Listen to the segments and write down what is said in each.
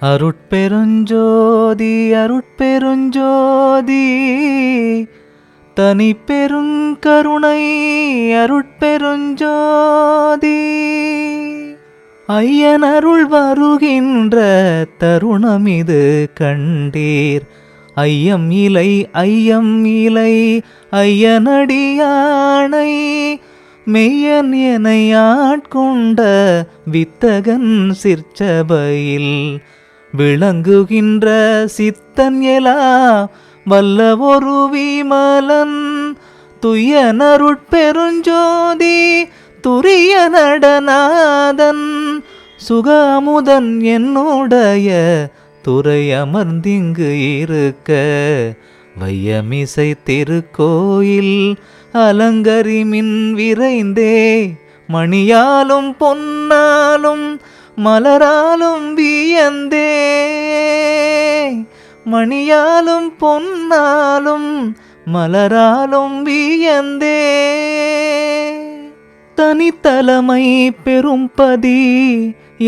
அருட்பெருஞ்சோதி அருட்பெருஞ்சோதி தனி பெருங்கருணை அருட்பெருஞ்சோதி ஐயன் அருள் வருகின்ற தருணமிது கண்டீர். ஐயம் இலை ஐயம் இலை ஐயனடியானை மெய்யன் எனை ஆட்கொண்ட வித்தகன் சிற்சபையில் விளங்குகின்ற சித்தன் எலாம் வல்ல ஒரு விமலன் துய்யனருட்பெருஞ்சோதி துரிய நடநாதன் சுகாமுதன் என்னுடைய துறை அமர்ந்திங்கு இருக்க வையமிசை திருக்கோயில் அலங்கரிமின் விரைந்தே மணியாலும் பொன்னாலும் மலராலும் வியந்தே மணியாலும் பொன்னாலும் மலராலும் வியந்தே தனித்தலைமை பெரும்பதி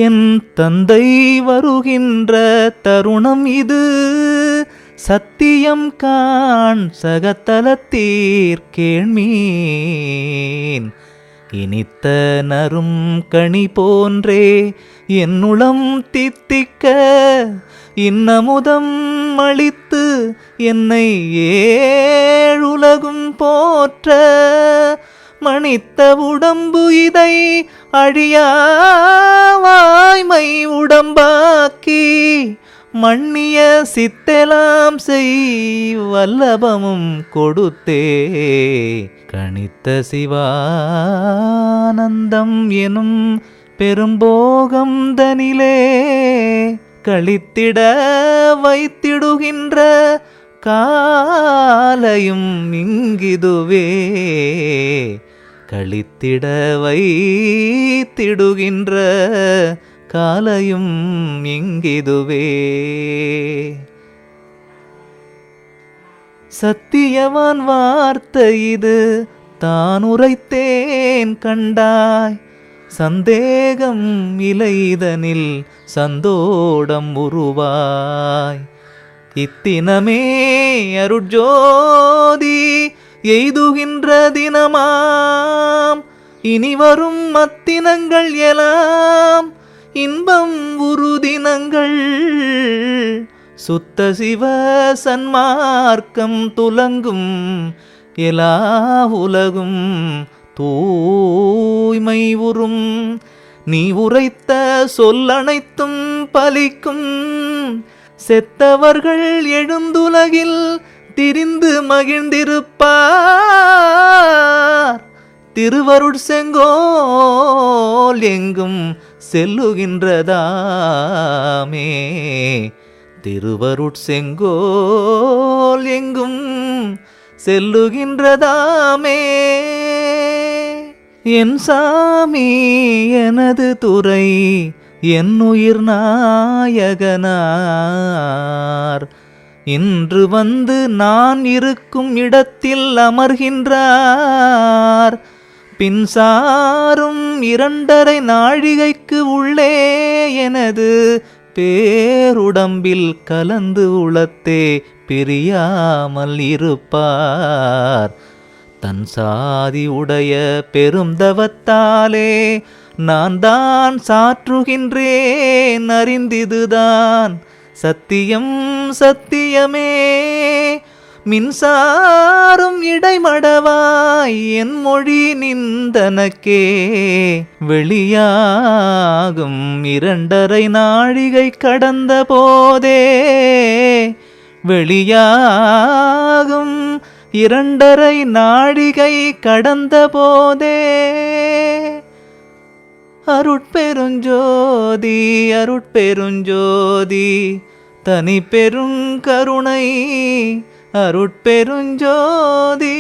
என் தந்தை வருகின்ற தருணம் இது. சத்தியம் காண் சகத்தலத்தீர் கேள்மீன் இனித்த நரும் கனி போன்றே என்னுளம் தித்திக்க இன்னமுதம் அளித்து என்னை ஏழுலகும் போற்ற மணித்த உடம்பு இதை அழியாவாய்மை உடம்பாக்கி மண்ணிய சித்தெலாம் செய் வல்லபமும் கொடுத்தே கணித்த சிவானந்தம் எனும் பெரும்போகம் தனிலே கழித்திட வைத்திடுகின்ற காலையும் இங்கிதுவே கழித்திட வைத்திடுகின்ற காலையும் இங்கிதுவே. சத்தியவான் வார்த்தை இது தான் உரைத்தேன் கண்டாய். சந்தேகம் இலைதனில் சந்தோடம் உருவாய். இத்தினமே அருட்ஜோதி எய்துகின்ற தினமாம். இனிவரும் அத்தினங்கள் எல்லாம் இன்பம் உருதினங்கள். சுத்த சிவ சன்மார்க்கம் துலங்கும் எல்லா உலகும் தூய்மை உறும். நீ உரைத்த சொல்லனைத்தும் பலிக்கும். செத்தவர்கள் எழுந்துலகில் திரிந்து மகிழ்ந்திருப்பார். திருவருட் செங்கோல் எங்கும் செல்லுகின்றதாமே. திருவருட் செங்கோல் எங்கும் செல்லுகின்றதாமே. என் சாமி எனது துறை என் உயிர் நாயகனார் இன்று வந்து நான் இருக்கும் இடத்தில் அமர்கின்றார். பின் சாரும் 2.5 நாழிகைக்கு உள்ளே எனது பேருடம்பில் கலந்து உளத்தே பிரியாமல் இருப்பார். தன் சாதி உடைய பெருந்தவத்தாலே நான் தான் சாற்றுகின்றேன் அறிந்திதுதான் சத்தியம் சத்தியமே. மின்சாரும் இடைமடவாய் என் மொழி நிந்தனக்கே வெளியாகும் 2.5 நாழிகை கடந்த போதே. வெளியாகும் 2.5 நாழிகை கடந்த போதே. அருட்பெருஞ்சோதி அருட்பெருஞ்சோதி தனி பெருங்கருணை அருட்பெருஞ்சோதி.